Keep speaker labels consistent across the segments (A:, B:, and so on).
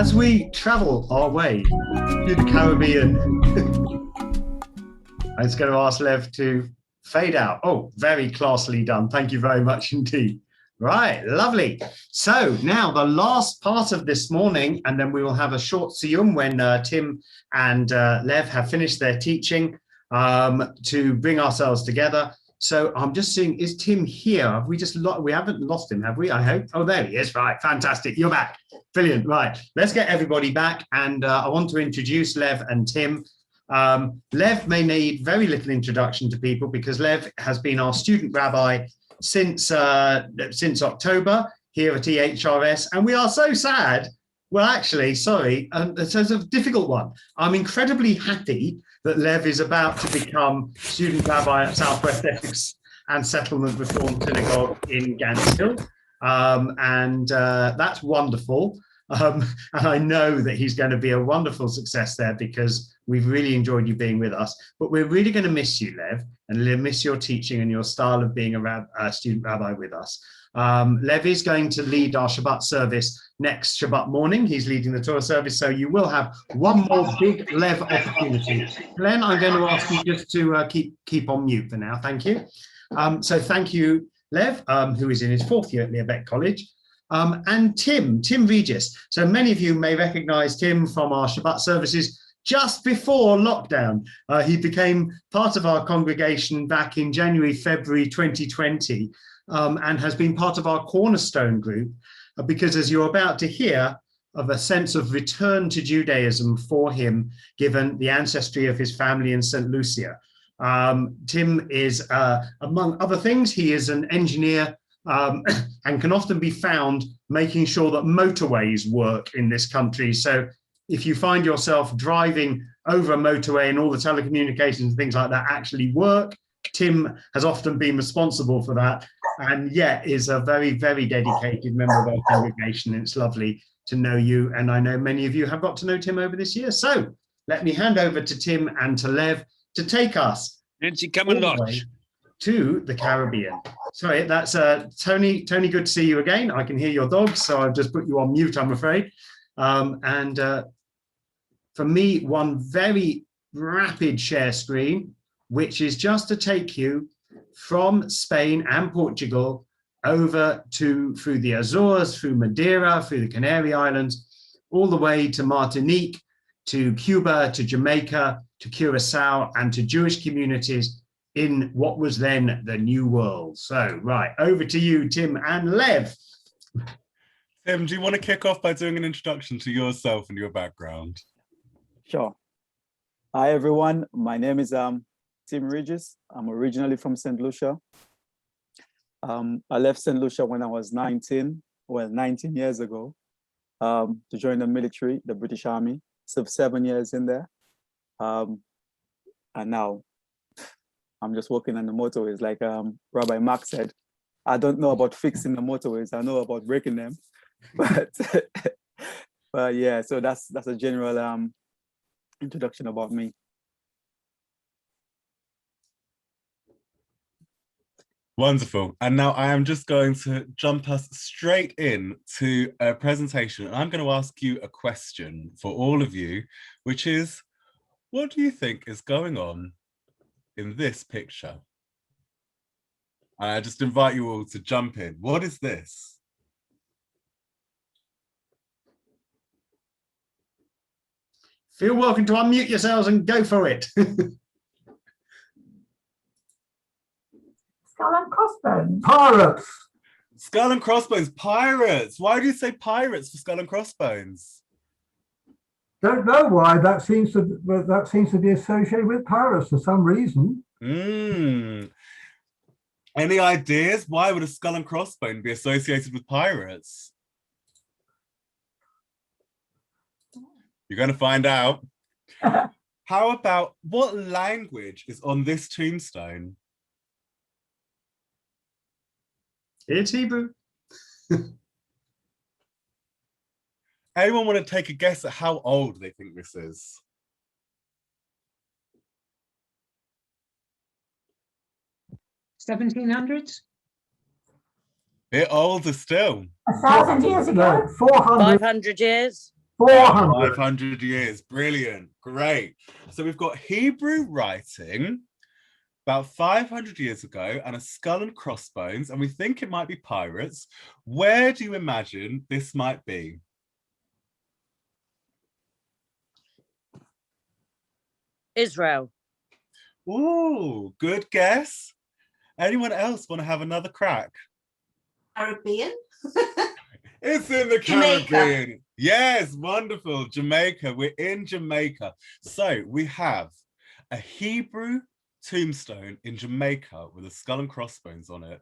A: as we travel our way to the Caribbean, I'm just going to ask Lev to fade out. Oh, very classily done. Thank you very much indeed. Right, lovely. So now the last part of this morning, and then we will have a short siyum when Tim and Lev have finished their teaching to bring ourselves together. So I'm just seeing, is Tim here? Have we just we haven't lost him, have we? I hope. Oh, there he is. Right, fantastic. You're back. Brilliant. Right, let's get everybody back. And I want to introduce Lev and Tim. Lev may need very little introduction to people because Lev has been our student rabbi since October here at EHRS, and we are so sad. Well, actually, sorry, it's a difficult one. I'm incredibly happy that Lev is about to become student rabbi at Southwest Essex and Settlement Reform Synagogue in Ganshill, and that's wonderful. And I know that he's going to be a wonderful success there because we've really enjoyed you being with us. But we're really going to miss you, Lev, and miss your teaching and your style of being a student rabbi with us. Lev is going to lead our Shabbat service next Shabbat morning. He's leading the Torah service, so you will have one more big Lev opportunity. Glenn, I'm going to ask you just to keep on mute for now. Thank you. So thank you, Lev, who is in his fourth year at Liabeck College. And Tim Regis. So many of you may recognize Tim from our Shabbat services just before lockdown. He became part of our congregation back in January, February 2020, and has been part of our cornerstone group because, as you're about to hear, of a sense of return to Judaism for him, given the ancestry of his family in St Lucia. Tim is, among other things, he is an engineer and can often be found making sure that motorways work in this country. So if you find yourself driving over a motorway and all the telecommunications and things like that actually work, Tim has often been responsible for that, and yet is a very, very dedicated member of our congregation. And it's lovely to know you. And I know many of you have got to know Tim over this year. So let me hand over to Tim and to Lev to take us
B: Nancy, come and watch.
A: To the Caribbean. Sorry, that's Tony. Tony, good to see you again. I can hear your dogs, so I've just put you on mute, I'm afraid. For me, one very rapid share screen, which is just to take you from Spain and Portugal over to through the Azores, through Madeira, through the Canary Islands, all the way to Martinique, to Cuba, to Jamaica, to Curacao, and to Jewish communities in what was then the New World. So, right, over to you, Tim and Lev.
C: Tim, do you want to kick off by doing an introduction to yourself and your background?
D: Sure. Hi, everyone. My name is Tim Regis. I'm originally from St Lucia. I left St Lucia when I was 19 years ago, to join the military, the British Army. Served 7 years in there. And now I'm just working on the motorways. Like Rabbi Mark said, I don't know about fixing the motorways. I know about breaking them, but yeah. So that's a general introduction about me.
C: Wonderful. And now I am just going to jump us straight in to a presentation. And I'm going to ask you a question for all of you, which is, what do you think is going on in this picture? I just invite you all to jump in. What is this?
A: Feel welcome to unmute yourselves and go for it.
E: Skull and crossbones. Pirates.
C: Skull and crossbones, pirates. Why do you say pirates for skull and crossbones?
E: Don't know why that seems to be associated with pirates for some reason.
C: Any ideas? Why would a skull and crossbone be associated with pirates? You're going to find out. How about, what language is on this tombstone?
A: It's Hebrew.
C: Anyone want to take a guess at how old they think this is?
F: $1700s?
C: Bit older still.
E: 1,000 years ago. 400.
G: 500 years.
E: 400.
C: 500 years. Brilliant. Great. So we've got Hebrew writing about 500 years ago and a skull and crossbones, and we think it might be pirates. Where do you imagine this might be?
B: Israel.
C: Ooh, good guess. Anyone else want to have another crack?
F: Caribbean.
C: It's in the
F: Jamaica.
C: Caribbean. Yes, wonderful. Jamaica. We're in Jamaica. So we have a Hebrew tombstone in Jamaica with a skull and crossbones on it.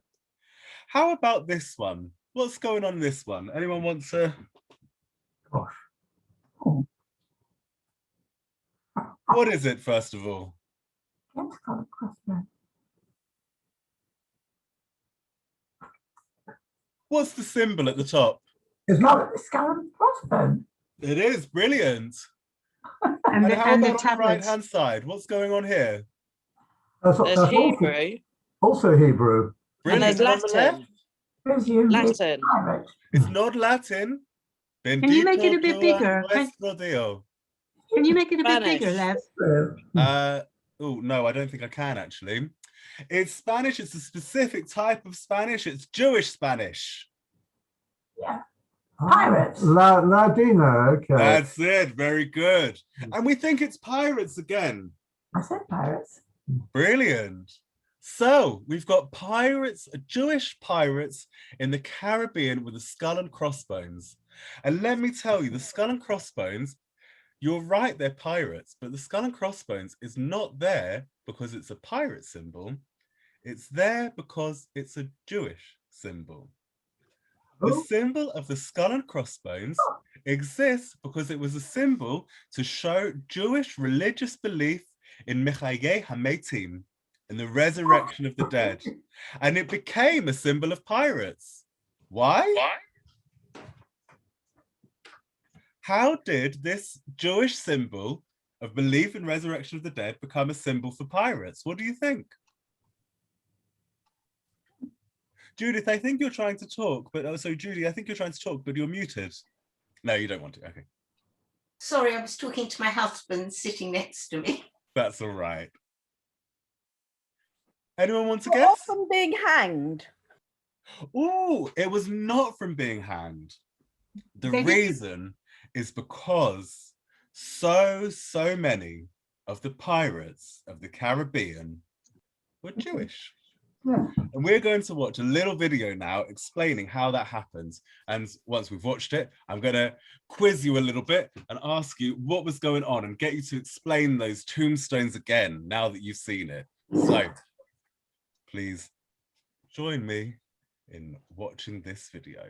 C: How about this one? What's going on in this one? Anyone want to?
E: Gosh.
C: What is it, first of all? What's the symbol at the top?
E: It's not a skull and crossbones.
C: It is brilliant.
G: And
C: And
G: the,
C: how
G: and the
C: about on the right
G: tablets.
C: hand side? What's going on here?
E: That's
B: There's Hebrew
E: also Hebrew.
B: and there's
C: Brilliant. On the left,
B: Latin. Latin.
C: it's not Latin.
G: Can you make it a bit
C: Bendito
G: bigger?
C: tu nuestro Dio.
G: Can you make it a bit
B: Spanish.
G: bigger, Lev?
C: Oh, no, I don't think I can actually. It's Spanish. It's a specific type of Spanish. It's Jewish Spanish.
E: Pirates. Ladino, okay.
C: That's it. Very good. And we think it's pirates again.
E: I said pirates.
C: Brilliant. So we've got pirates, Jewish pirates in the Caribbean with a skull and crossbones. And let me tell you, the skull and crossbones, you're right, they're pirates, but the skull and crossbones is not there because it's a pirate symbol. It's there because it's a Jewish symbol. The symbol of the skull and crossbones exists because it was a symbol to show Jewish religious belief in Mechayeh HaMetim, in the resurrection of the dead. And it became a symbol of pirates. Why? How did this Jewish symbol of belief in resurrection of the dead become a symbol for pirates? What do you think? Judith, I think you're trying to talk, but also Judy, I think you're trying to talk, but you're muted. No, you don't want to. Okay.
F: Sorry, I was talking to my husband sitting next to me.
C: That's all right. Anyone want to guess?
B: From being hanged.
C: Oh, it was not from being hanged. The
G: They did-
C: reason is because so many of the pirates of the Caribbean were Jewish.
E: Yeah.
C: And we're going to watch a little video now explaining how that happens. And once we've watched it, I'm going to quiz you a little bit and ask you what was going on and get you to explain those tombstones again now that you've seen it. So please join me in watching this video.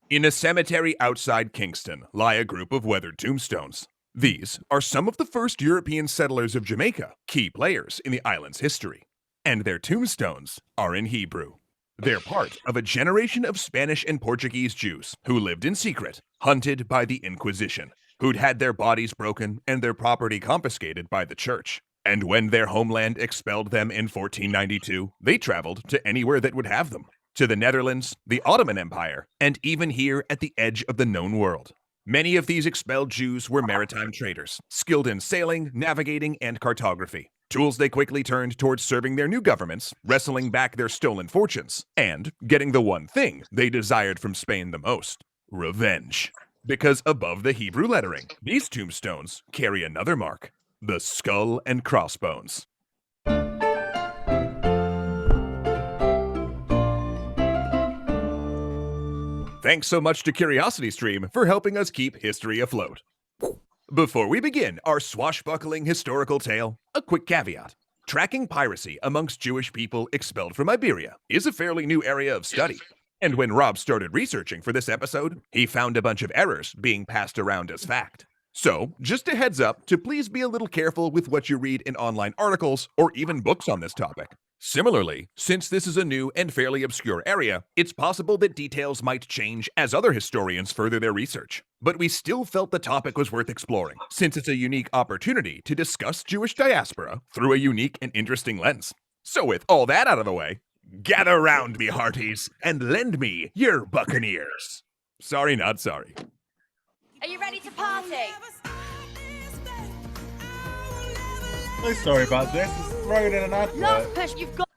H: In a cemetery outside Kingston lie a group of weathered tombstones. These are some of the first European settlers of Jamaica, key players in the island's history. And their tombstones are in Hebrew. They're part of a generation of Spanish and Portuguese Jews who lived in secret, hunted by the Inquisition, who'd had their bodies broken and their property confiscated by the church. And when their homeland expelled them in 1492, they traveled to anywhere that would have them. To the Netherlands, the Ottoman Empire, and even here at the edge of the known world. Many of these expelled Jews were maritime traders, skilled in sailing, navigating, and cartography. Tools they quickly turned towards serving their new governments, wresting back their stolen fortunes, and getting the one thing they desired from Spain the most: revenge. Because above the Hebrew lettering, these tombstones carry another mark: the skull and crossbones. Thanks so much to CuriosityStream for helping us keep history afloat. Before we begin our swashbuckling historical tale, a quick caveat. Tracking piracy amongst Jewish people expelled from Iberia is a fairly new area of study. And when Rob started researching for this episode, he found a bunch of errors being passed around as fact. So, just a heads up to please be a little careful with what you read in online articles or even books on this topic. Similarly, since this is a new and fairly obscure area, it's possible that details might change as other historians further their research. But we still felt the topic was worth exploring, since it's a unique opportunity to discuss Jewish diaspora through a unique and interesting lens. So with all that out of the way, gather round me, hearties, and lend me your buccaneers. Sorry, not sorry.
I: Are you ready to party?
C: So sorry about this. It's thrown in an advert.
I: Last push, you've got.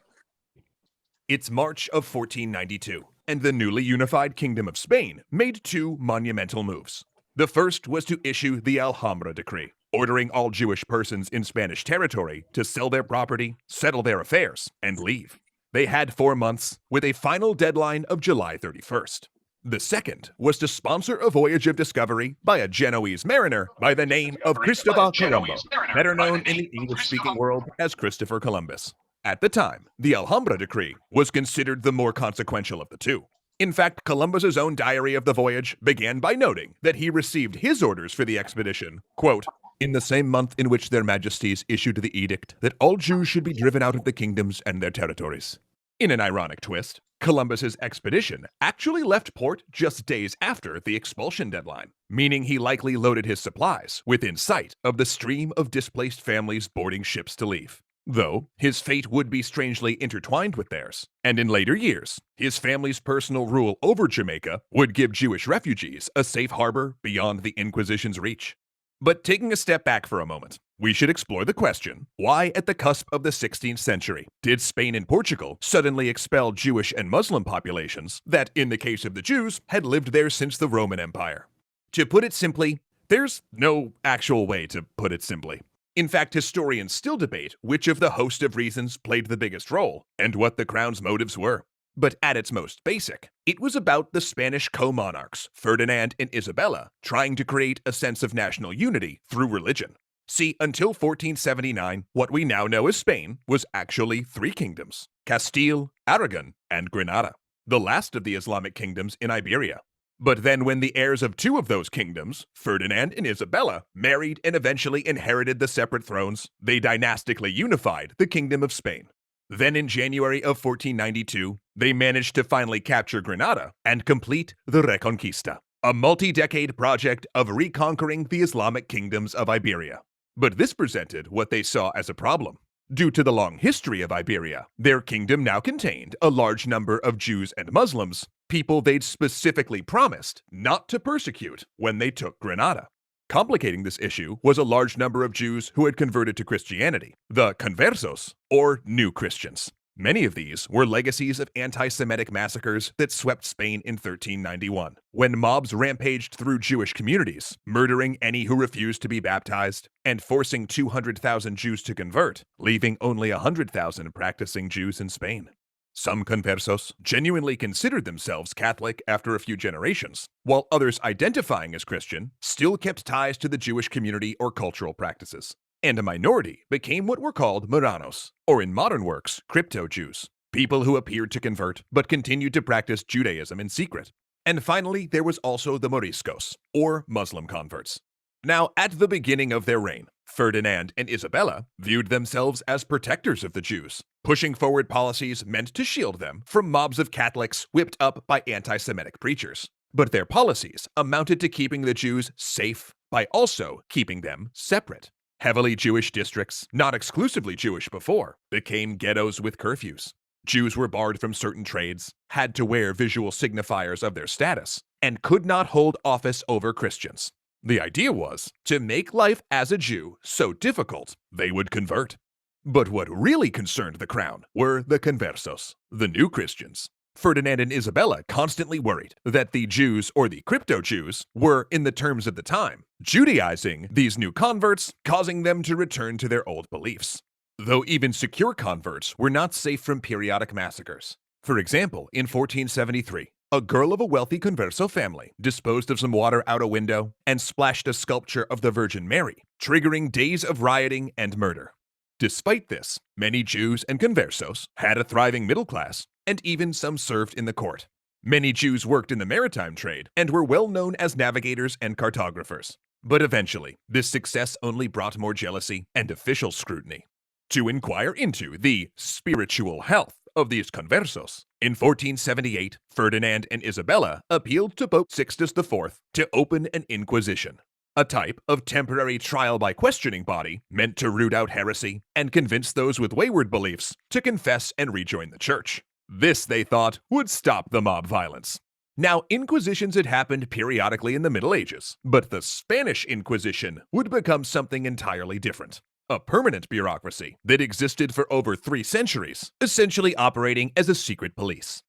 H: It's March of 1492, and the newly unified Kingdom of Spain made two monumental moves. The first was to issue the Alhambra Decree, ordering all Jewish persons in Spanish territory to sell their property, settle their affairs, and leave. They had 4 months, with a final deadline of July 31st. The second was to sponsor a voyage of discovery by a Genoese mariner by the name of Cristobal Colombo, better known in the English-speaking world as Christopher Columbus. At the time, the Alhambra Decree was considered the more consequential of the two. In fact, Columbus's own diary of the voyage began by noting that he received his orders for the expedition, quote, in the same month in which their majesties issued the edict that all Jews should be driven out of the kingdoms and their territories. In an ironic twist, Columbus's expedition actually left port just days after the expulsion deadline, meaning he likely loaded his supplies within sight of the stream of displaced families boarding ships to leave. Though his fate would be strangely intertwined with theirs, and in later years, his family's personal rule over Jamaica would give Jewish refugees a safe harbor beyond the Inquisition's reach. But taking a step back for a moment, we should explore the question, why at the cusp of the 16th century did Spain and Portugal suddenly expel Jewish and Muslim populations that, in the case of the Jews, had lived there since the Roman Empire? To put it simply, there's no actual way to put it simply. In fact, historians still debate which of the host of reasons played the biggest role and what the crown's motives were. But at its most basic, it was about the Spanish co-monarchs, Ferdinand and Isabella, trying to create a sense of national unity through religion. See, until 1479, what we now know as Spain was actually 3 kingdoms: Castile, Aragon, and Granada, the last of the Islamic kingdoms in Iberia. But then when the heirs of 2 of those kingdoms, Ferdinand and Isabella, married and eventually inherited the separate thrones, they dynastically unified the Kingdom of Spain. Then in January of 1492, they managed to finally capture Granada and complete the Reconquista, a multi-decade project of reconquering the Islamic kingdoms of Iberia. But this presented what they saw as a problem. Due to the long history of Iberia, their kingdom now contained a large number of Jews and Muslims, people they'd specifically promised not to persecute when they took Granada. Complicating this issue was a large number of Jews who had converted to Christianity, the conversos, or New Christians. Many of these were legacies of anti-Semitic massacres that swept Spain in 1391, when mobs rampaged through Jewish communities, murdering any who refused to be baptized, and forcing 200,000 Jews to convert, leaving only 100,000 practicing Jews in Spain. Some conversos genuinely considered themselves Catholic after a few generations, while others identifying as Christian still kept ties to the Jewish community or cultural practices. And a minority became what were called Marranos, or in modern works, crypto-Jews, people who appeared to convert but continued to practice Judaism in secret. And finally, there was also the Moriscos, or Muslim converts. Now, at the beginning of their reign, Ferdinand and Isabella viewed themselves as protectors of the Jews, pushing forward policies meant to shield them from mobs of Catholics whipped up by anti-Semitic preachers. But their policies amounted to keeping the Jews safe by also keeping them separate. Heavily Jewish districts, not exclusively Jewish before, became ghettos with curfews. Jews were barred from certain trades, had to wear visual signifiers of their status, and could not hold office over Christians. The idea was to make life as a Jew so difficult they would convert. But what really concerned the crown were the conversos, the New Christians. Ferdinand and Isabella constantly worried that the Jews, or the crypto-Jews, were, in the terms of the time, Judaizing these new converts, causing them to return to their old beliefs. Though even secure converts were not safe from periodic massacres. For example, in 1473, a girl of a wealthy converso family disposed of some water out a window and splashed a sculpture of the Virgin Mary, triggering days of rioting and murder. Despite this, many Jews and conversos had a thriving middle class, and even some served in the court. Many Jews worked in the maritime trade and were well known as navigators and cartographers. But eventually, this success only brought more jealousy and official scrutiny. To inquire into the spiritual health of these conversos, in 1478, Ferdinand and Isabella appealed to Pope Sixtus IV to open an inquisition, a type of temporary trial by questioning body meant to root out heresy and convince those with wayward beliefs to confess and rejoin the church. This, they thought, would stop the mob violence. Now, inquisitions had happened periodically in the Middle Ages, but the Spanish Inquisition would become something entirely different. A permanent bureaucracy that existed for over 3 centuries, essentially operating as a secret police.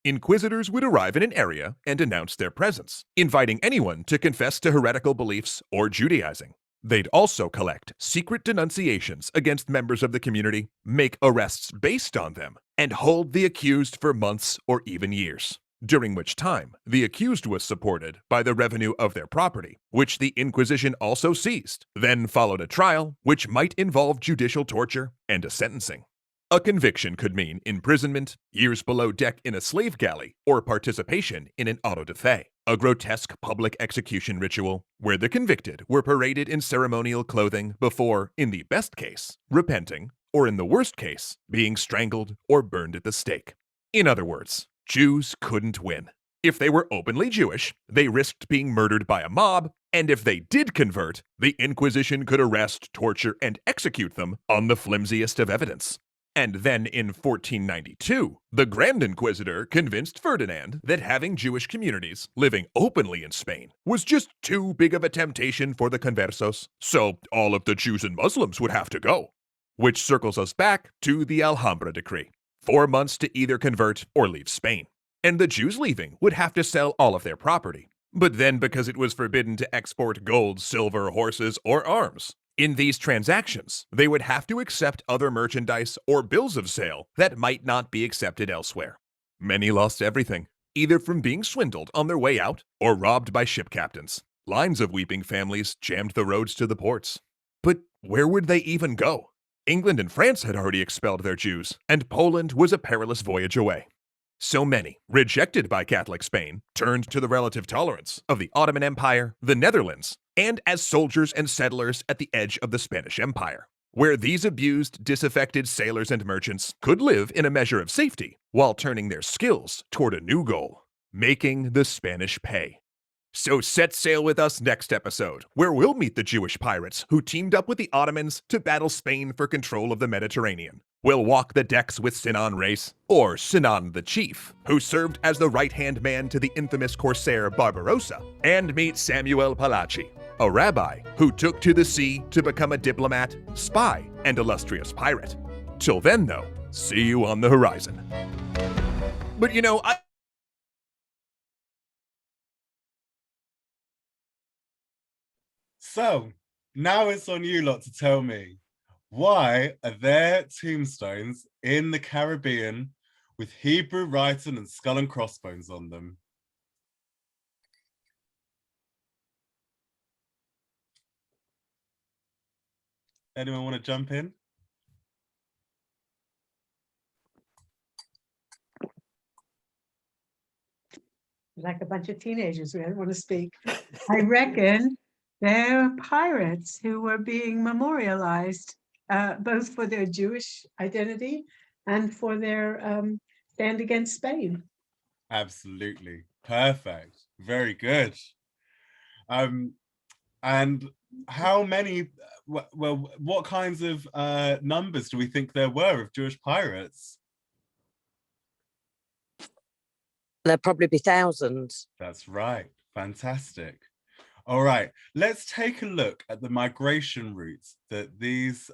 H: Inquisitors would arrive in an area and announce their presence, inviting anyone to confess to heretical beliefs or Judaizing. They'd also collect secret denunciations against members of the community, make arrests based on them, and hold the accused for months or even years, during which time the accused was supported by the revenue of their property, which the Inquisition also seized. Then followed a trial, which might involve judicial torture and a sentencing. A conviction could mean imprisonment, years below deck in a slave galley, or participation in an auto da fe, a grotesque public execution ritual where the convicted were paraded in ceremonial clothing before, in the best case, repenting, or in the worst case, being strangled or burned at the stake. In other words, Jews couldn't win. If they were openly Jewish, they risked being murdered by a mob, and if they did convert, the Inquisition could arrest, torture, and execute them on the flimsiest of evidence. And then in 1492, the Grand Inquisitor convinced Ferdinand that having Jewish communities living openly in Spain was just too big of a temptation for the conversos, so all of the Jews and Muslims would have to go. Which circles us back to the Alhambra Decree. 4 months to either convert or leave Spain. And the Jews leaving would have to sell all of their property. But then because it was forbidden to export gold, silver, horses, or arms, in these transactions, they would have to accept other merchandise or bills of sale that might not be accepted elsewhere. Many lost everything, either from being swindled on their way out or robbed by ship captains. Lines of weeping families jammed the roads to the ports. But where would they even go? England and France had already expelled their Jews, and Poland was a perilous voyage away. So many, rejected by Catholic Spain, turned to the relative tolerance of the Ottoman Empire, the Netherlands, and as soldiers and settlers at the edge of the Spanish Empire, where these abused, disaffected sailors and merchants could live in a measure of safety while turning their skills toward a new goal, making the Spanish pay. So set sail with us next episode, where we'll meet the Jewish pirates who teamed up with the Ottomans to battle Spain for control of the Mediterranean. We'll walk the decks with Sinan Reis, or Sinan the Chief, who served as the right-hand man to the infamous corsair Barbarossa, and meet Samuel Palachi, a rabbi who took to the sea to become a diplomat, spy, and illustrious pirate. Till then, though, see you on the horizon. But you know,
C: So, now it's on you lot to tell me, why are there tombstones in the Caribbean with Hebrew writing and skull and crossbones on them? Anyone want to jump in?
G: Like a bunch of teenagers, we don't want to speak. I reckon they're pirates who were being memorialized, both for their Jewish identity and for their stand against Spain.
C: Absolutely. Perfect. Very good. And how many, well, what kinds of numbers do we think there were of Jewish pirates?
B: There'll probably be thousands.
C: That's right. Fantastic. All right, let's take a look at the migration routes that these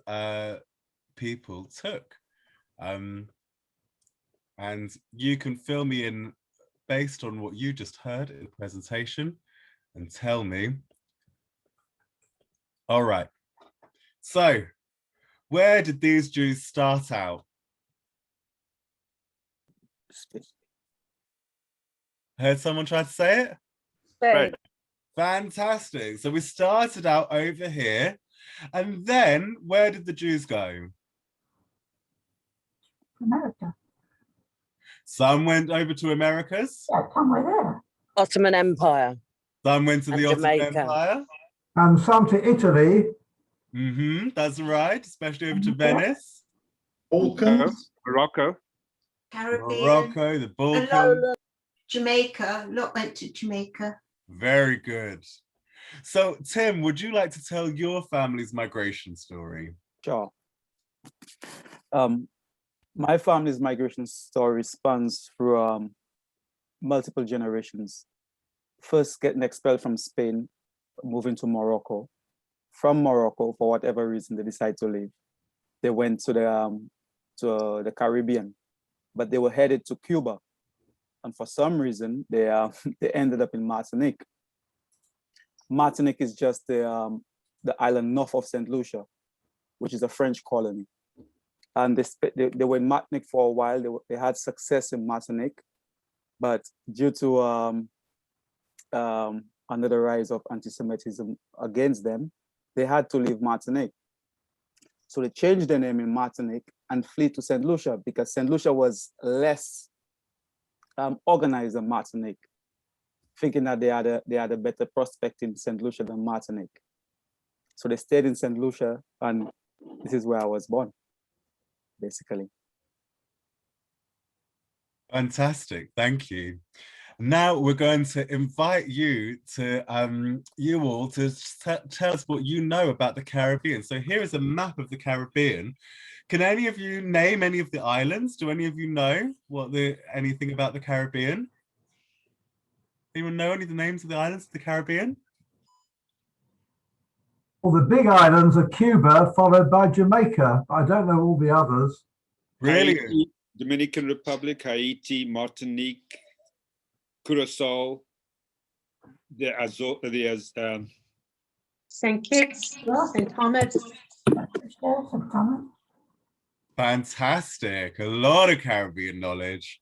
C: people took. And you can fill me in based on what you just heard in the presentation and tell me. All right, so where did these Jews start out? Heard someone try to say it?
B: Spain.
C: Fantastic. So we started out over here, and then where did the Jews go?
E: America.
C: Some went over to Americas.
E: Yeah, somewhere there.
B: Ottoman Empire.
C: Some went to
B: And
C: the Ottoman
B: Jamaica.
C: Empire.
E: And some to Italy.
C: That's right, especially over to Venice.
A: Balkans.
J: Morocco.
F: Caribbean.
C: Morocco, the Balkans.
F: Jamaica. A lot went to Jamaica.
C: Very good. So, Tim, would you like to tell your family's migration story?
D: Sure. My family's migration story spans through multiple generations. First getting expelled from Spain, moving to Morocco. From Morocco, for whatever reason, they decided to leave. They went to the Caribbean, but they were headed to Cuba. And for some reason, they ended up in Martinique. Martinique is just the island north of St Lucia, which is a French colony. And they were in Martinique for a while. They had success in Martinique, but due to under the rise of anti-Semitism against them, they had to leave Martinique. So they changed their name in Martinique and flee to St Lucia because St Lucia was less organized than Martinique, thinking that they had a better prospect in St Lucia than Martinique. So they stayed in St Lucia, and this is where I was born, basically.
C: Fantastic, thank you. Now we're going to invite you to you all to tell us what you know about the Caribbean. So here is a map of the Caribbean. Can any of you name any of the islands? Do any of you know anything about the Caribbean? Anyone know any of the names of the islands of the Caribbean?
E: Well, the big islands are Cuba, followed by Jamaica. I don't know all the others.
C: Really?
J: Haiti, Dominican Republic, Haiti, Martinique, Curacao,
G: St. Kitts, St. Thomas.
C: Fantastic, a lot of Caribbean knowledge.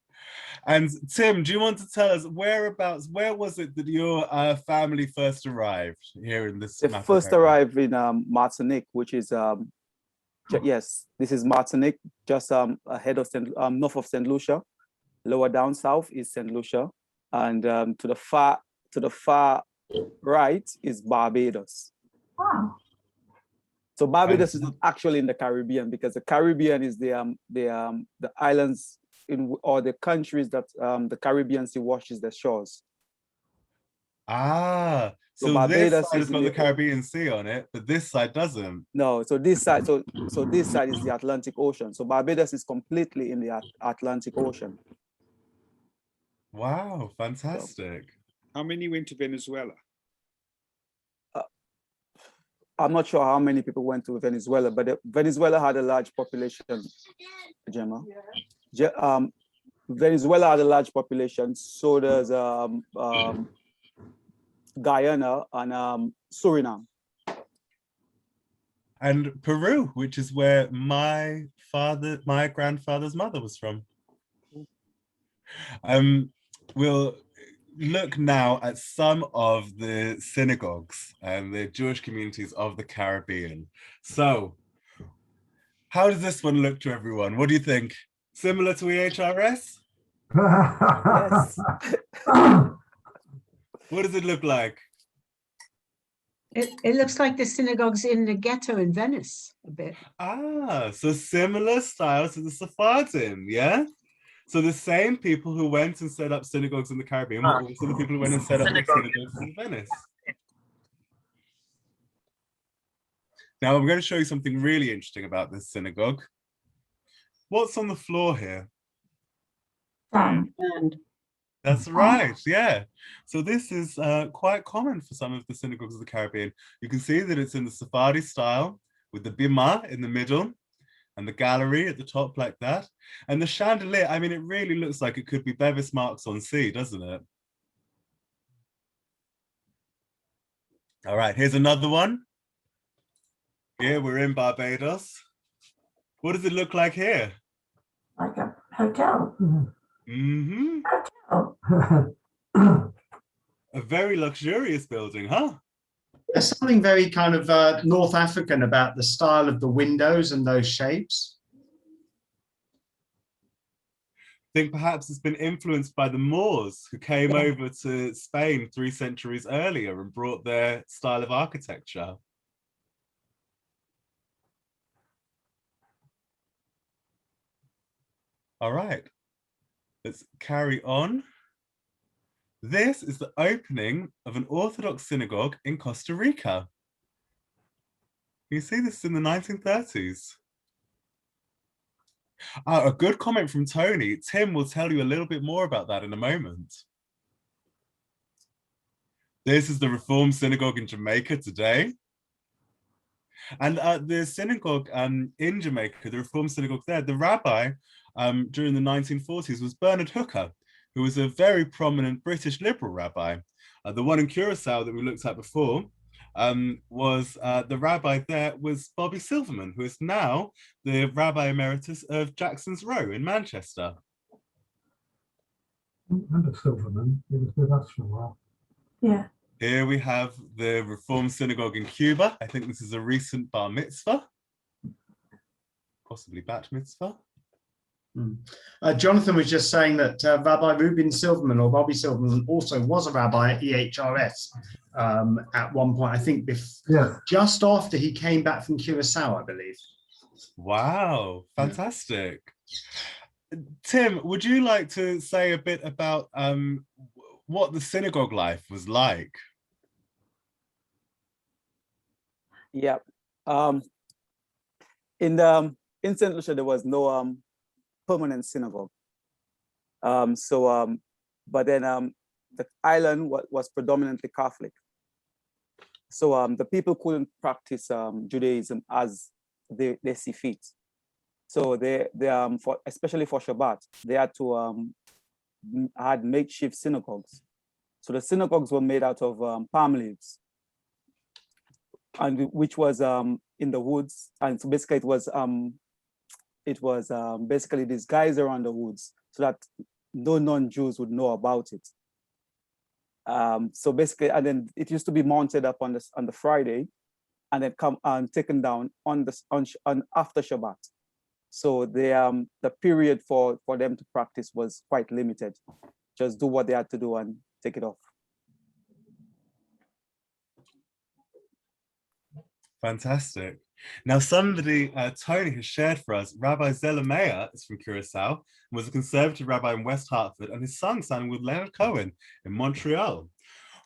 C: And Tim, do you want to tell us where was it that your family first arrived here in this?
D: They first arrived in Martinique, which is yes, this is Martinique, just ahead of north of St Lucia. Lower down south is St Lucia, and to the far right is Barbados.
E: Wow.
D: So Barbados is not actually in the Caribbean, because the Caribbean is the islands or the countries that the Caribbean Sea washes their shores.
C: Ah, so
D: Barbados
C: this side has got the Caribbean Sea on it, but this side doesn't.
D: No, so this side, so this side is the Atlantic Ocean. So Barbados is completely in the Atlantic Ocean.
C: Wow, fantastic.
J: So, how many went to Venezuela?
D: I'm not sure how many people went to Venezuela, but Venezuela had a large population, Gemma. Venezuela had a large population, so does Guyana and Suriname.
C: And Peru, which is where my grandfather's mother was from. We'll look now at some of the synagogues and the Jewish communities of the Caribbean. So, how does this one look to everyone? What do you think? Similar to EHRS?
D: Yes.
C: What does it look like?
G: It looks like the synagogues in the ghetto in Venice a bit.
C: Ah, so similar styles to the Sephardim, yeah? So the same people who went and set up synagogues in the Caribbean were also the people who went and set up synagogues in Venice. Now I'm going to show you something really interesting about this synagogue. What's on the floor here? That's right, yeah. So this is quite common for some of the synagogues of the Caribbean. You can see that it's in the Sephardi style with the bima in the middle and the gallery at the top like that. And the chandelier, I mean, it really looks like it could be Bevis Marks on Sea, doesn't it? All right, here's another one. Here we're in Barbados. What does it look like here?
E: Like a hotel.
C: Mm-hmm. A very luxurious building, huh?
A: There's something very kind of North African about the style of the windows and those shapes.
C: I think perhaps it's been influenced by the Moors who came over to Spain 3 centuries earlier and brought their style of architecture. All right, let's carry on. This is the opening of an Orthodox synagogue in Costa Rica. You see this in the 1930s. A good comment from Tony. Tim will tell you a little bit more about that in a moment. This is the Reformed Synagogue in Jamaica today. And the synagogue in Jamaica, the Reformed Synagogue there, the rabbi during the 1940s was Bernard Hooker, who was a very prominent British liberal rabbi. The one in Curacao that we looked at before was the rabbi there was Bobby Silverman, who is now the Rabbi Emeritus of Jackson's Row in Manchester.
E: Remember Silverman, he was with us for a while.
G: Yeah.
C: Here we have the Reformed Synagogue in Cuba. I think this is a recent bar mitzvah, possibly bat mitzvah.
A: Jonathan was just saying that Rabbi Reuben Silverman, or Bobby Silverman, also was a rabbi at EHRS at one point, I think just after he came back from Curacao, I believe.
C: Wow, fantastic. Tim, would you like to say a bit about what the synagogue life was like?
D: Yeah. In St Lucia, there was no permanent synagogue. But then the island was predominantly Catholic. So the people couldn't practice Judaism as they see fit. So they especially for Shabbat, they had to had makeshift synagogues. So the synagogues were made out of palm leaves, and which was in the woods. And so basically it was basically disguised around the woods so that no non-Jews would know about it. So basically, and then it used to be mounted up on the Friday, and then come taken down on after Shabbat. So the period for them to practice was quite limited. Just do what they had to do and take it off.
C: Fantastic. Now, somebody, Tony, has shared for us, Rabbi Zelamea is from Curacao, and was a conservative rabbi in West Hartford, and his son sang with Leonard Cohen in Montreal.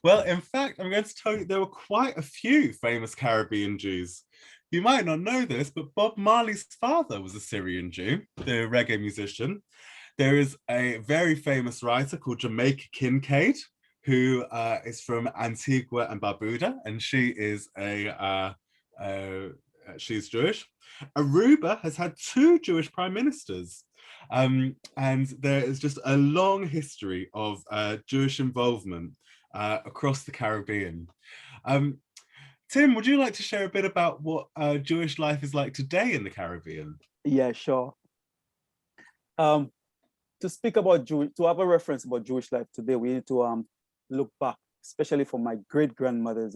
C: Well, in fact, I'm going to tell you there were quite a few famous Caribbean Jews. You might not know this, but Bob Marley's father was a Syrian Jew, the reggae musician. There is a very famous writer called Jamaica Kincaid, who is from Antigua and Barbuda, and she is she's Jewish. Aruba has had 2 Jewish prime ministers. And there is just a long history of Jewish involvement across the Caribbean. Tim, would you like to share a bit about what Jewish life is like today in the Caribbean?
D: Yeah, sure. To speak about to have a reference about Jewish life today, we need to look back, especially for my great-grandmother's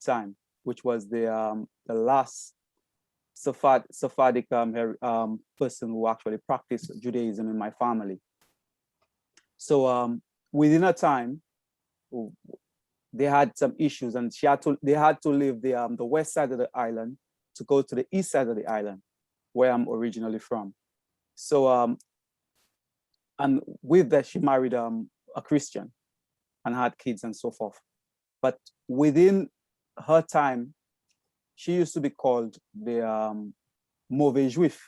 D: time, which was the last Sephardic person who actually practiced Judaism in my family. So within a time, they had some issues, and they had to leave the west side of the island to go to the east side of the island, where I'm originally from. So and with that, she married a Christian and had kids and so forth. But within her time, she used to be called the Mauvais Juif,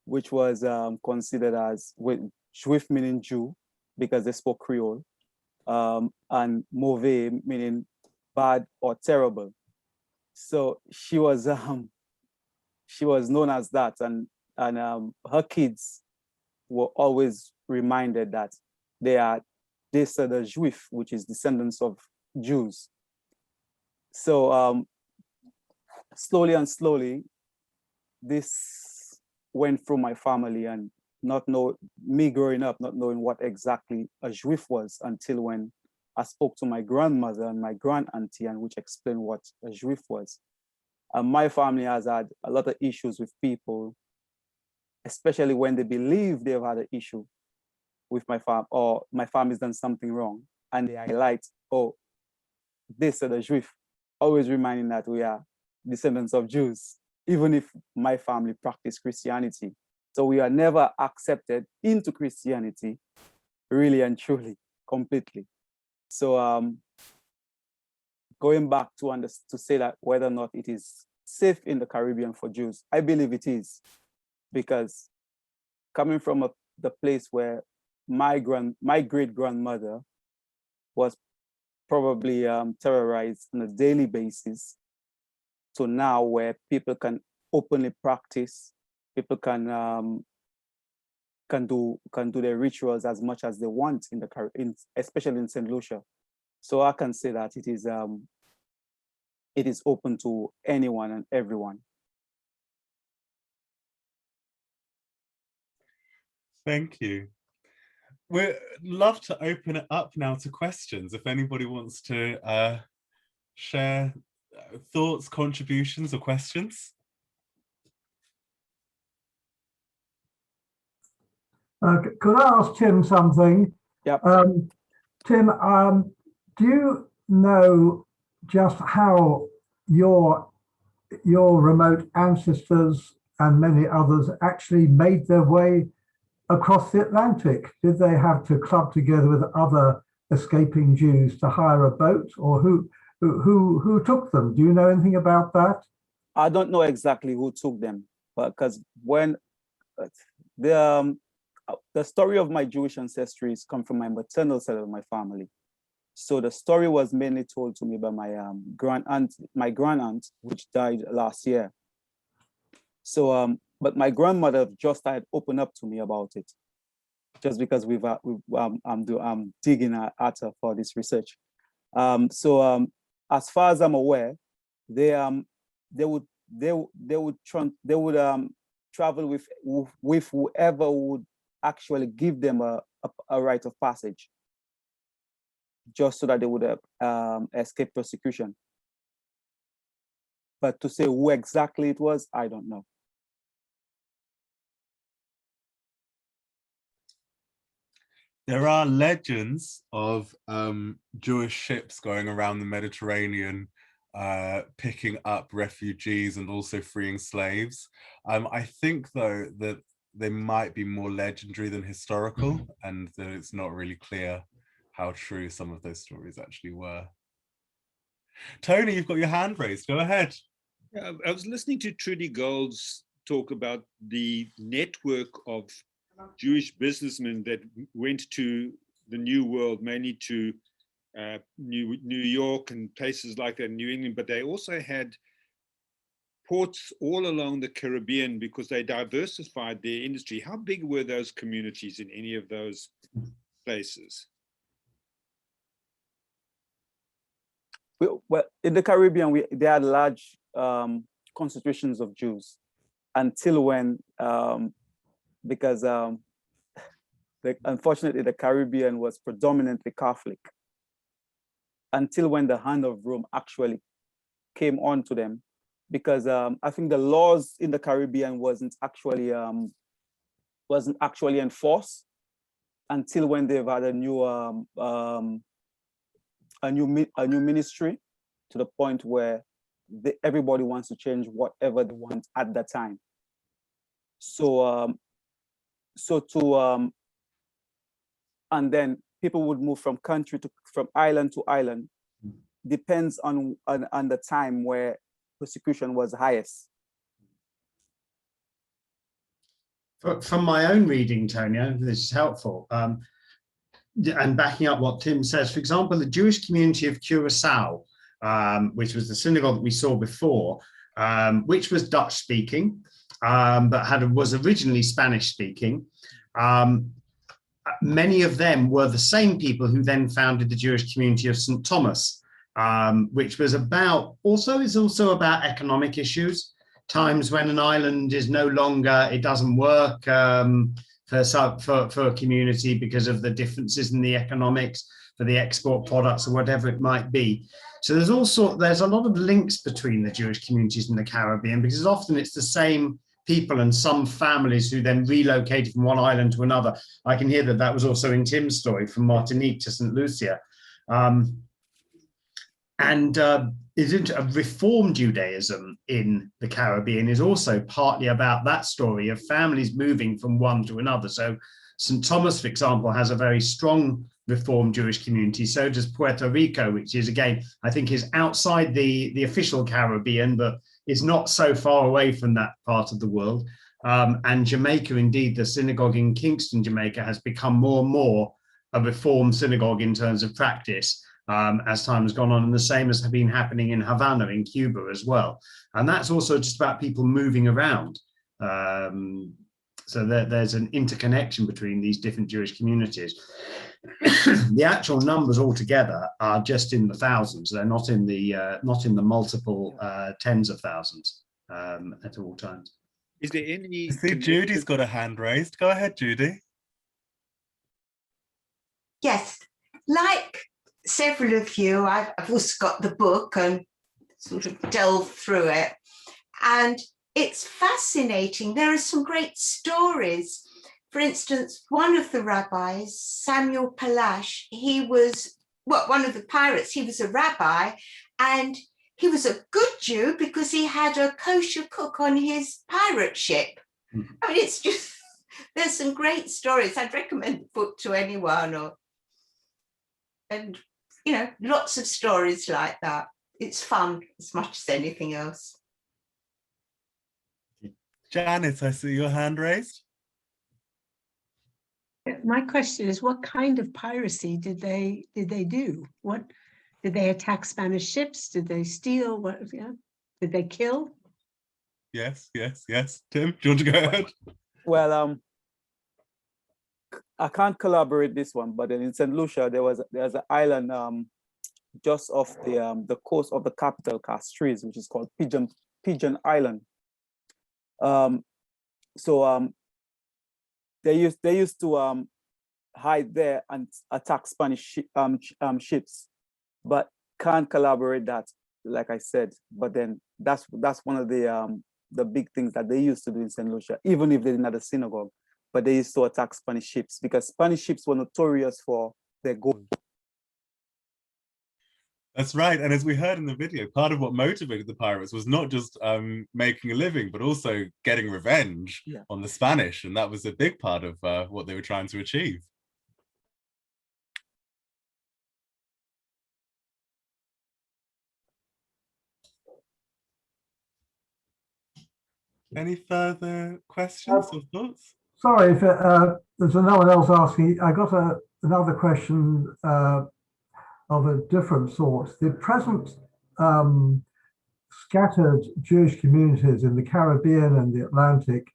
D: which was considered as Juif meaning Jew because they spoke Creole, and Mauvais meaning bad or terrible. So she was known as that, and her kids were always reminded that they are descendants of Juif, which is descendants of Jews. So slowly and slowly, this went through my family, and me growing up, not knowing what exactly a Juif was until when I spoke to my grandmother and my grand auntie, and which explained what a Juif was. And my family has had a lot of issues with people, especially when they believe they've had an issue with my family, or my family's done something wrong, and they highlight, oh, this is a Juif, always reminding that we are descendants of Jews, even if my family practiced Christianity. So we are never accepted into Christianity, really and truly, completely. So going back to say that whether or not it is safe in the Caribbean for Jews, I believe it is. because coming from the place where my great grandmother was probably terrorized on a daily basis, to now where people can openly practice, people can do their rituals as much as they want especially in St Lucia. So I can say that it is open to anyone and everyone.
C: Thank you. We'd love to open it up now to questions. If anybody wants to share thoughts, contributions, or questions.
E: Could I ask Tim something?
D: Yep.
E: Tim, do you know just how your remote ancestors and many others actually made their way across the Atlantic? Did they have to club together with other escaping Jews to hire a boat, or who took them? Do you know anything about that?
D: I don't know exactly who took them, but because when the story of my Jewish ancestry come from my maternal side of my family. So the story was mainly told to me by my grand aunt, which died last year. So, but my grandmother just had opened up to me about it, just because I'm digging at her for this research. So as far as I'm aware, they would travel with whoever would actually give them a rite of passage, just so that they would escape persecution. But to say who exactly it was, I don't know.
C: There are legends of Jewish ships going around the Mediterranean, picking up refugees and also freeing slaves. I think, though, that they might be more legendary than historical, and that it's not really clear how true some of those stories actually were. Tony, you've got your hand raised. Go ahead.
J: I was listening to Trudy Gold's talk about the network of Jewish businessmen that went to the New World, mainly to New York and places like that, New England, but they also had ports all along the Caribbean because they diversified their industry. How big were those communities in any of those places?
D: Well, in the Caribbean, they had large concentrations of Jews until when, because unfortunately the Caribbean was predominantly Catholic, until when the hand of Rome actually came on to them, because I think the laws in the Caribbean wasn't actually enforced until when they've had a new ministry, to the point where everybody wants to change whatever they want at that time. So and then people would move from island to island, depends on the time where persecution was highest.
A: From my own reading, Tony, I think this is helpful. And backing up what Tim says, for example, the Jewish community of Curacao, which was the synagogue that we saw before, which was Dutch speaking, but was originally Spanish speaking. Many of them were the same people who then founded the Jewish community of St Thomas, which was also about economic issues, times when an island is no longer, it doesn't work for a community because of the differences in the economics for the export products or whatever it might be. So there's a lot of links between the Jewish communities in the Caribbean, because often it's the same people and some families who then relocated from one island to another. I can hear that was also in Tim's story, from Martinique to St Lucia. Reform Judaism in the Caribbean is also partly about that story of families moving from one to another. So St Thomas, for example, has a very strong Reform Jewish community. So does Puerto Rico, which is, again, I think is outside the official Caribbean, but is not so far away from that part of the world. And Jamaica, indeed, the synagogue in Kingston, Jamaica, has become more and more a reformed synagogue in terms of practice as time has gone on, and the same has been happening in Havana in Cuba as well. And that's also just about people moving around. So there's an interconnection between these different Jewish communities. The actual numbers altogether are just in the thousands. They're not in the multiple tens of thousands at all times.
J: Is there any?
C: I see Judy's got a hand raised. Go ahead, Judy.
F: Yes, like several of you, I've also got the book and sort of delved through it. And it's fascinating. There are some great stories. For instance, one of the rabbis, Samuel Palash, he was, well, one of the pirates, he was a rabbi, and he was a good Jew because he had a kosher cook on his pirate ship. I mean, it's just, there's some great stories. I'd recommend the book to anyone, and, you know, lots of stories like that. It's fun as much as anything else.
C: Janet, I see your hand raised.
G: My question is, what kind of piracy did they do? What did they attack Spanish ships? Did they steal? What? Yeah. Did they kill?
C: Yes. Tim, do you want to go ahead?
D: Well, I can't collaborate this one, but in St Lucia there's an island just off the coast of the capital, Castries, which is called Pigeon Island. So they used to hide there and attack Spanish ships, but can't collaborate that, like I said. But then that's one of the big things that they used to do in St Lucia, even if they didn't have a synagogue. But they used to attack Spanish ships because Spanish ships were notorious for their gold.
C: That's right. And as we heard in the video, part of what motivated the pirates was not just making a living, but also getting revenge on the Spanish. And that was a big part of what they were trying to achieve. Any further questions or thoughts?
E: Sorry, if there's no one else asking. I got another question of a different sort. The present scattered Jewish communities in the Caribbean and the Atlantic,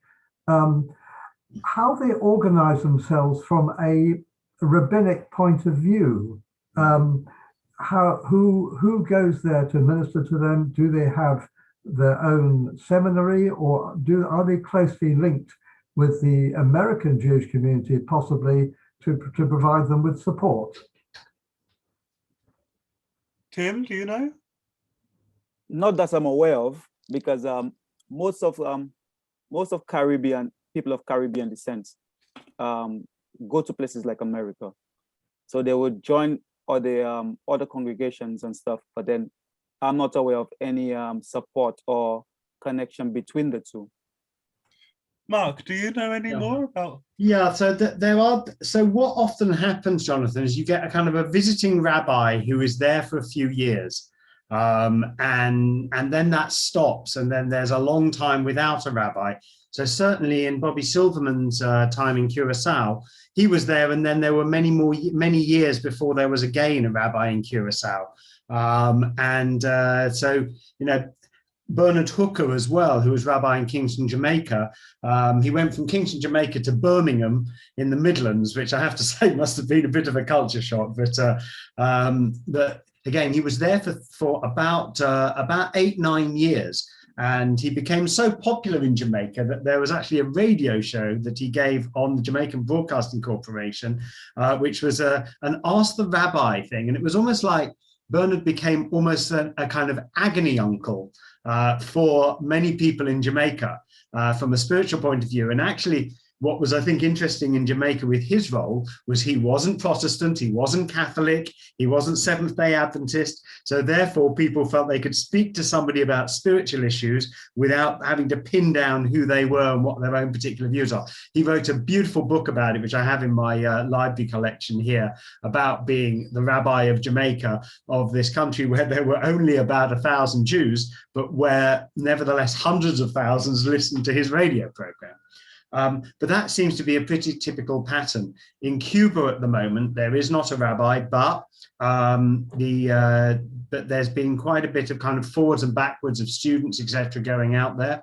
E: how they organize themselves from a rabbinic point of view? Who goes there to minister to them? Do they have their own seminary, or are they closely linked with the American Jewish community, possibly to provide them with support?
C: Tim, do you know?
D: Not that I'm aware of, because most of Caribbean people of Caribbean descent go to places like America, so they would join other congregations and stuff. But then I'm not aware of any support or connection between the two.
C: Mark, do you know any more about?
A: Yeah, so there are. So what often happens, Jonathan, is you get a kind of a visiting rabbi who is there for a few years, and then that stops, and then there's a long time without a rabbi. So certainly in Bobby Silverman's time in Curacao, he was there, and then there were many years before there was again a rabbi in Curacao. So, you know, Bernard Hooker as well, who was rabbi in Kingston, Jamaica. He went from Kingston, Jamaica to Birmingham in the Midlands, which I have to say must have been a bit of a culture shock. But again, he was there for about 8-9 years. And he became so popular in Jamaica that there was actually a radio show that he gave on the Jamaican Broadcasting Corporation, which was an Ask the Rabbi thing. And it was almost like Bernard became almost a kind of agony uncle for many people in Jamaica from a spiritual point of view. And actually, what was, I think, interesting in Jamaica with his role was he wasn't Protestant, he wasn't Catholic, he wasn't Seventh-day Adventist. So therefore, people felt they could speak to somebody about spiritual issues without having to pin down who they were and what their own particular views are. He wrote a beautiful book about it, which I have in my library collection here, about being the rabbi of Jamaica, of this country where there were only about 1,000 Jews, but where nevertheless hundreds of thousands listened to his radio program. But that seems to be a pretty typical pattern. In Cuba at the moment, there is not a rabbi, but there's been quite a bit of kind of forwards and backwards of students, etc., going out there.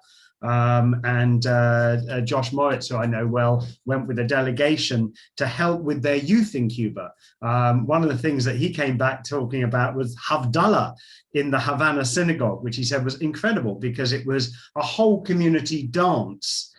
A: Josh Moritz, who I know well, went with a delegation to help with their youth in Cuba. One of the things that he came back talking about was Havdalah in the Havana synagogue, which he said was incredible because it was a whole community dance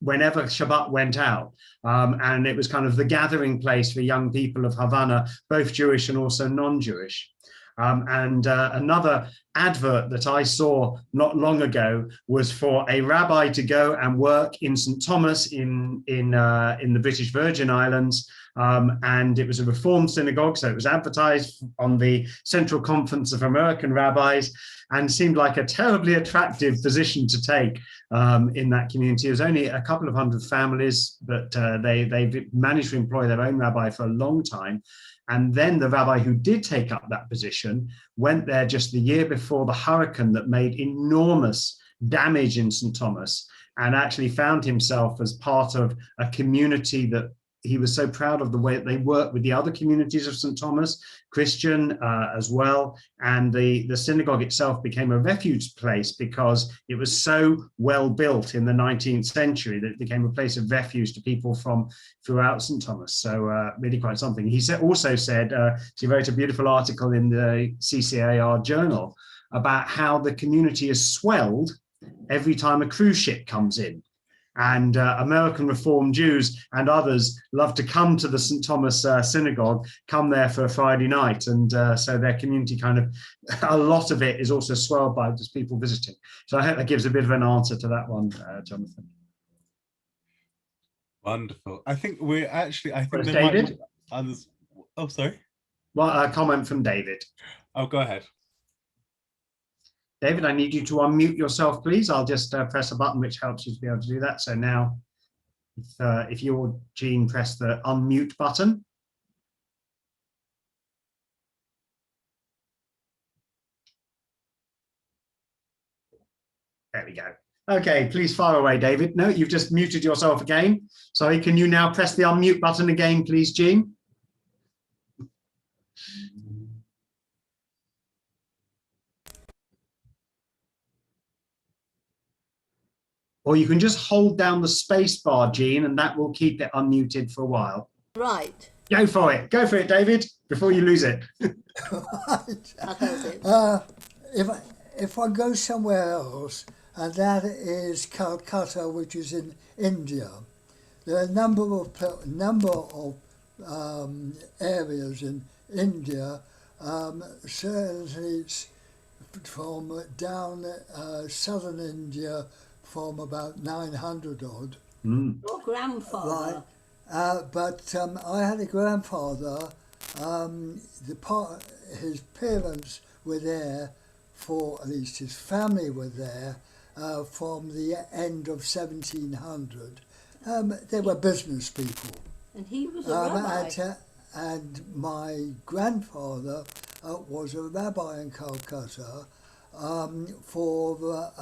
A: whenever Shabbat went out. And it was kind of the gathering place for young people of Havana, both Jewish and also non-Jewish. Another advert that I saw not long ago was for a rabbi to go and work in St Thomas in the British Virgin Islands. And it was a Reformed synagogue, so it was advertised on the Central Conference of American Rabbis and seemed like a terribly attractive position to take in that community. It was only a couple of hundred families, but they've managed to employ their own rabbi for a long time. And then the rabbi who did take up that position went there just the year before the hurricane that made enormous damage in St. Thomas, and actually found himself as part of a community that he was so proud of the way that they worked with the other communities of St. Thomas, Christian as well. And the synagogue itself became a refuge place because it was so well built in the 19th century that it became a place of refuge to people from throughout St. Thomas. So really quite something. He also said, he wrote a beautiful article in the CCAR journal about how the community is swelled every time a cruise ship comes in. And American Reformed Jews and others love to come to the St. Thomas synagogue, come there for a Friday night. And so their community kind of, a lot of it is also swelled by just people visiting. So I hope that gives a bit of an answer to that one, Jonathan.
C: Wonderful. I think we're actually, I think there
A: David?
C: might be others. Oh, sorry.
A: Well, a comment from David.
C: Oh, go ahead.
A: David, I need you to unmute yourself, please. I'll just press a button which helps you to be able to do that. So now, if you're Jean, press the unmute button. There we go. Okay, please fire away, David. No, you've just muted yourself again. Sorry, can you now press the unmute button again, please, Jean? Or you can just hold down the space bar, Jean, and that will keep it unmuted for a while.
I: Right.
A: Go for it. Go for it, David, before you lose it.
K: If I go somewhere else, and that is Calcutta, which is in India, there are a number of areas in India, certainly from down southern India, from about 900 odd.
I: Your grandfather.
K: Right. But I had a grandfather, his parents were there for, at least his family were there, from the end of 1700. They were business people.
I: And he was a rabbi.
K: And my grandfather was a rabbi in Calcutta for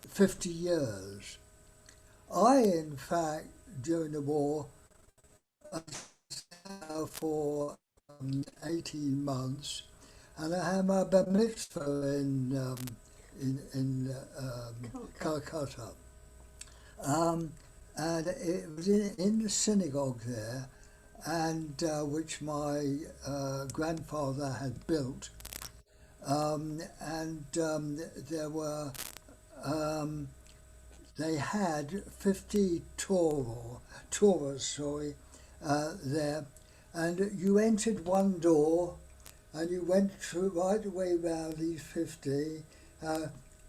K: 50 years. I, in fact, during the war, for 18 months, and I had my bar mitzvah in Calcutta. And it was in the synagogue there, and which my grandfather had built. There were they had 50 Torahs there, and you entered one door and you went through right away around these 50,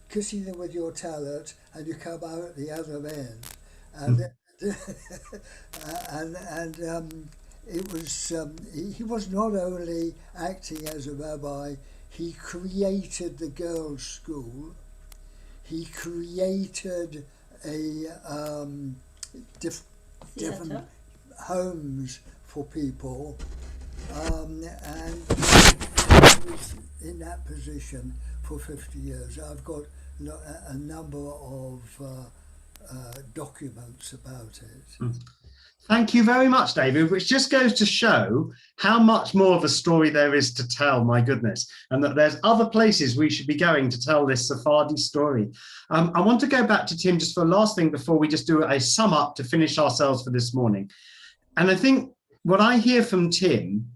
K: kissing them with your talent, and you come out at the other end. And and it was he was not only acting as a rabbi, he created the girls' school. He created a different homes for people, and he was in that position for 50 years. I've got a number of documents about it.
A: Thank you very much, David, which just goes to show how much more of a story there is to tell, my goodness, and that there's other places we should be going to tell this Sephardi story. I want to go back to Tim just for a last thing before we just do a sum up to finish ourselves for this morning. And I think what I hear from Tim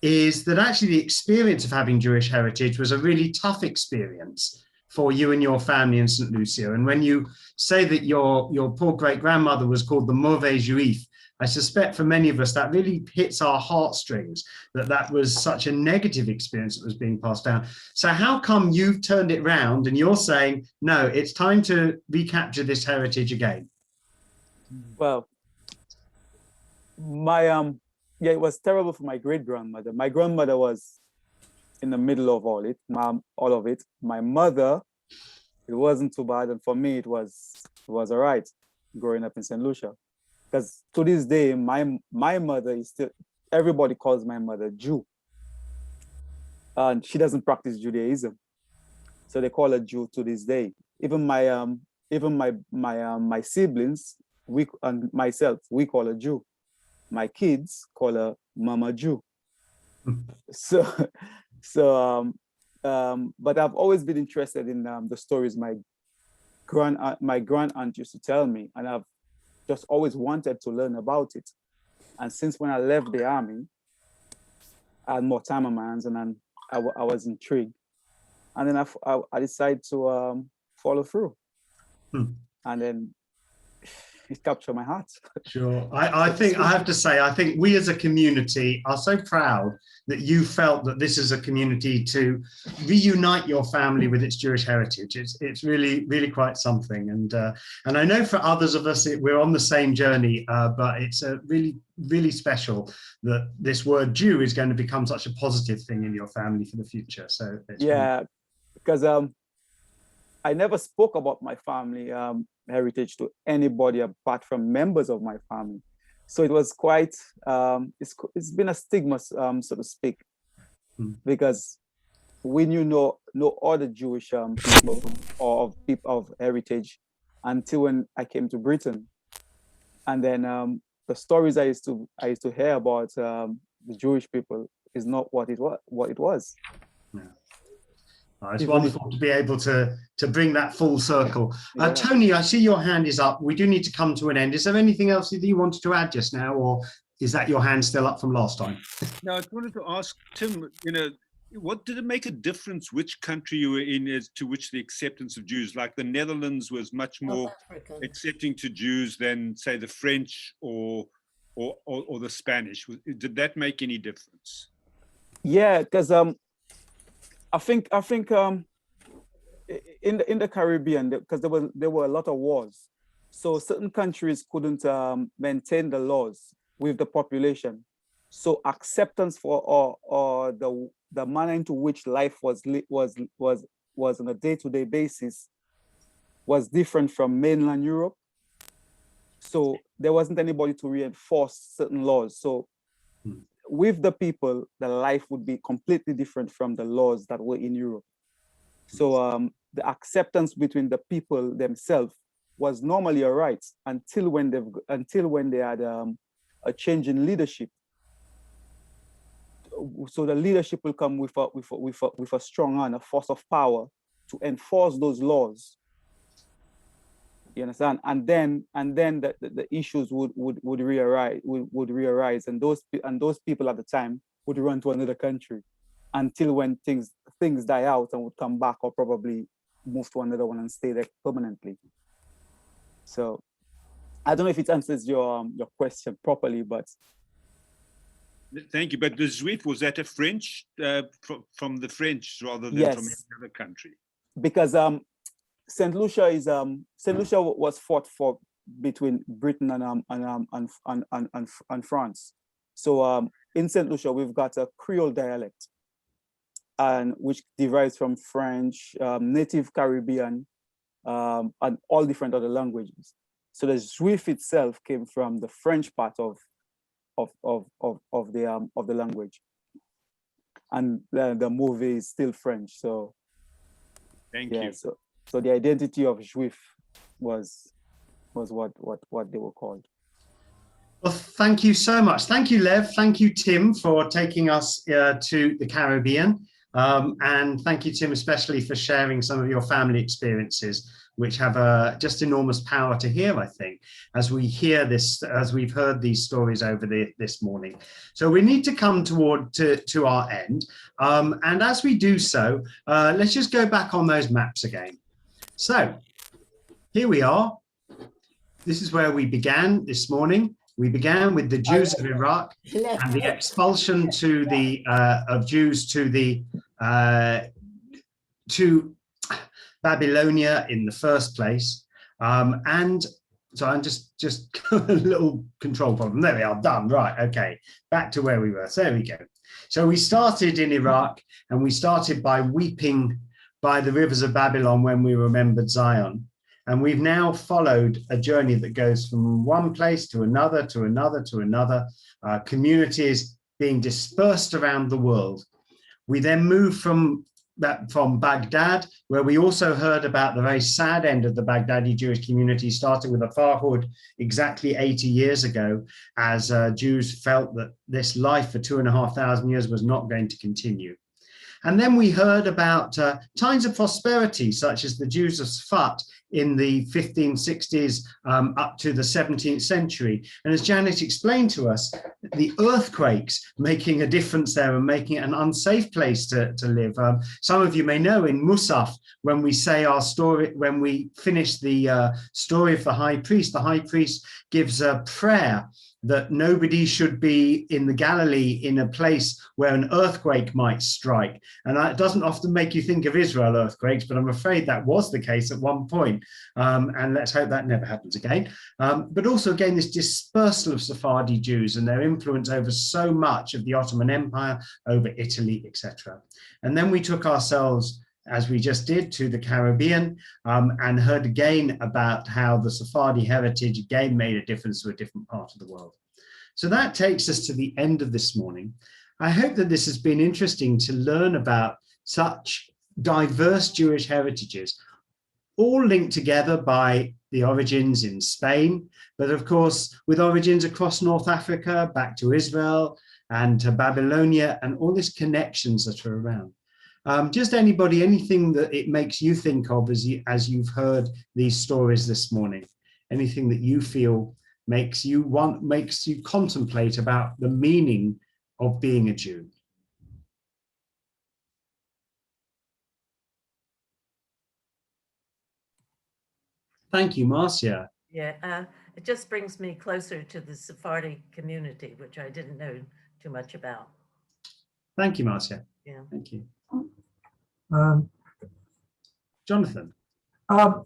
A: is that actually the experience of having Jewish heritage was a really tough experience for you and your family in St Lucia. And when you say that your poor great-grandmother was called the Mauvais Juif, I suspect for many of us that really hits our heartstrings, that was such a negative experience that was being passed down. So how come you've turned it round and you're saying, no, it's time to recapture this heritage again?
D: Well, yeah, it was terrible for my great-grandmother. My grandmother was in the middle of all of it. My mother, it wasn't too bad, and for me it was all right growing up in St Lucia. Because to this day, my mother is still, everybody calls my mother Jew. And she doesn't practice Judaism. So they call her Jew to this day. Even my siblings, and myself, we call her Jew. My kids call her Mama Jew. But I've always been interested in the stories my grand aunt used to tell me, and I've just always wanted to learn about it. And since when I left the army, I had more time on my hands, and then I was intrigued. And then I decided to follow through. And then it captured my heart.
A: Sure. I think I have to say, I think we as a community are so proud that you felt that this is a community to reunite your family with its Jewish heritage. It's really, really quite something. And I know for others of us, we're on the same journey, but it's really, really special that this word Jew is going to become such a positive thing in your family for the future. So
D: yeah, because I never spoke about my family heritage to anybody apart from members of my family. So it was quite, it's been a stigma, so to speak, because we knew no other Jewish people or people of heritage until when I came to Britain. And then the stories I used to hear about the Jewish people is not what it was.
A: Yeah. It's wonderful to be able to bring that full circle.
D: Yeah.
A: Tony, I see your hand is up. We do need to come to an end. Is there anything else that you wanted to add just now, or is that your hand still up from last time?
J: No, I wanted to ask Tim, what did it make a difference which country you were in as to which the acceptance of Jews? Like the Netherlands was much more accepting to Jews than, say, the French or the Spanish. Did that make any difference?
D: Yeah, because I think in the Caribbean, because there were a lot of wars, so certain countries couldn't maintain the laws with the population. So acceptance for or the manner into which life was on a day-to-day basis was different from mainland Europe. So there wasn't anybody to reinforce certain laws. So with the people, the life would be completely different from the laws that were in Europe. So the acceptance between the people themselves was normally all right until when they had a change in leadership. So the leadership will come with a strong hand, a force of power to enforce those laws. You understand? And then the issues would re-arise, and those people at the time would run to another country until when things die out and would come back or probably move to another one and stay there permanently. So I don't know if it answers your question properly, but
J: thank you. But the Juif, was that a French from the French rather than from any other country?
D: Because St Lucia was fought for between Britain and France. So in St. Lucia, we've got a Creole dialect, and which derives from French, native Caribbean, and all different other languages. So the Juif itself came from the French part of the language, and the movie is still French. So
J: Thank you.
D: So the identity of Juif was what they were called.
A: Well, thank you so much. Thank you, Lev. Thank you, Tim, for taking us to the Caribbean. And thank you, Tim, especially for sharing some of your family experiences, which have just enormous power to hear, I think, as we hear this, as we've heard these stories over this morning. So we need to come to our end. And as we do so, let's just go back on those maps again. So here we are. This is where we began this morning. We began with the Jews of Iraq and the expulsion of Jews to Babylonia in the first place. And so I'm just a little control problem. There we are, done. Right, okay, back to where we were. So there we go. So we started in Iraq, and we started by weeping by the rivers of Babylon when we remembered Zion. And we've now followed a journey that goes from one place to another, to another, to another, communities being dispersed around the world. We then moved from Baghdad, where we also heard about the very sad end of the Baghdadi Jewish community, starting with a Farhud exactly 80 years ago, as Jews felt that this life for 2,500 years was not going to continue. And then we heard about times of prosperity, such as the Jews of Sfat in the 1560s up to the 17th century. And as Janet explained to us, the earthquakes making a difference there and making it an unsafe place to live. Some of you may know in Musaf, when we say our story, when we finish the story of the high priest gives a prayer that nobody should be in the Galilee in a place where an earthquake might strike. And that doesn't often make you think of Israel earthquakes, but I'm afraid that was the case at one point. And let's hope that never happens again. But also, again, this dispersal of Sephardi Jews and their influence over so much of the Ottoman Empire, over Italy, etc. And then we took ourselves, as we just did, to the Caribbean, and heard again about how the Sephardi heritage again made a difference to a different part of the world. So that takes us to the end of this morning. I hope that this has been interesting to learn about such diverse Jewish heritages, all linked together by the origins in Spain, but of course with origins across North Africa, back to Israel and to Babylonia, and all these connections that are around. Just anybody, anything that it makes you think of as you've heard these stories this morning, anything that you feel makes you contemplate about the meaning of being a Jew. Thank you, Marcia.
L: Yeah, it just brings me closer to the Sephardi community, which I didn't know too much about.
A: Thank you, Marcia.
L: Yeah.
A: Thank you. Jonathan.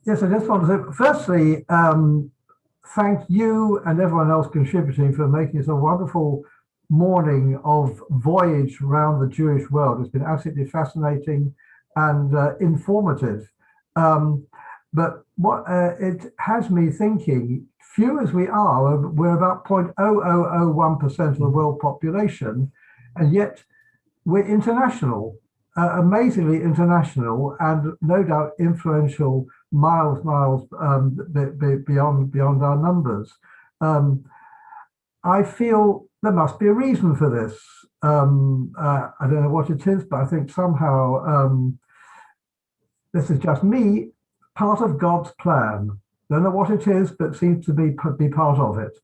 E: Yes, I just want to say, firstly, thank you and everyone else contributing for making this a wonderful morning of voyage around the Jewish world. It's been absolutely fascinating and informative. But what it has me thinking, few as we are, we're about 0.0001% of the world population, and yet we're international. Amazingly international, and no doubt influential miles beyond our numbers. I feel there must be a reason for this. I don't know what it is, but I think somehow this is just me, part of God's plan. Don't know what it is, but seems to be part of it.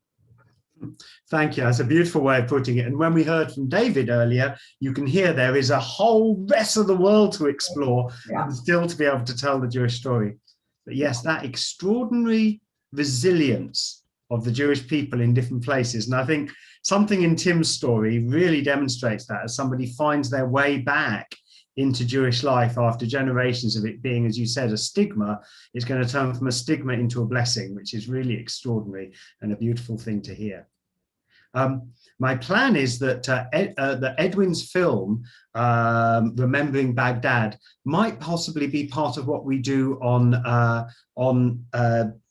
A: Thank you. That's a beautiful way of putting it. And when we heard from David earlier, you can hear there is a whole rest of the world to explore and still to be able to tell the Jewish story. But yes, that extraordinary resilience of the Jewish people in different places. And I think something in Tim's story really demonstrates that, as somebody finds their way back into Jewish life after generations of it being, as you said, a stigma, is going to turn from a stigma into a blessing, which is really extraordinary and a beautiful thing to hear. My plan is that that Edwin's film, Remembering Baghdad, might possibly be part of what we do on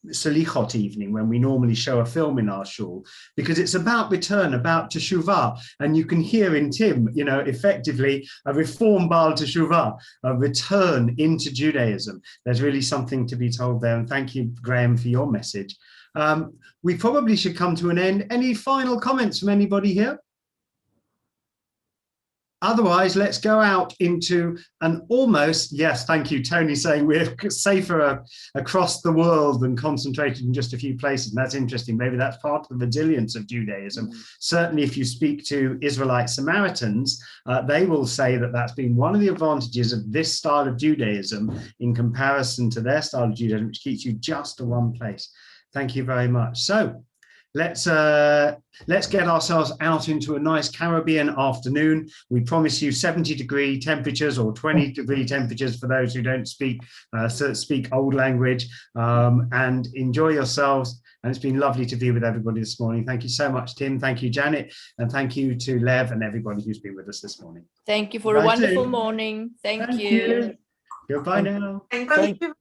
A: Selichot evening, when we normally show a film in our shul, because it's about return, about teshuvah, and you can hear in Tim, you know, effectively a reform Baal teshuvah, a return into Judaism. There's really something to be told there, and thank you, Graham, for your message. We probably should come to an end. Any final comments from anybody here? Otherwise, let's go out into an almost, yes, thank you, Tony, saying we're safer across the world than concentrated in just a few places. And that's interesting. Maybe that's part of the resilience of Judaism. Certainly, if you speak to Israelite Samaritans, they will say that that's been one of the advantages of this style of Judaism in comparison to their style of Judaism, which keeps you just to one place. Thank you very much. So let's get ourselves out into a nice Caribbean afternoon. We promise you 70-degree temperatures or 20-degree temperatures for those who don't speak old language, and enjoy yourselves. And it's been lovely to be with everybody this morning. Thank you so much, Tim. Thank you, Janet. And thank you to Lev and everybody who's been with us this morning.
M: Thank you for a wonderful morning. Thank you.
A: Goodbye now.
G: Thank you.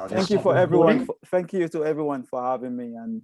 D: Thank you for everyone. Thank you to everyone for having me, and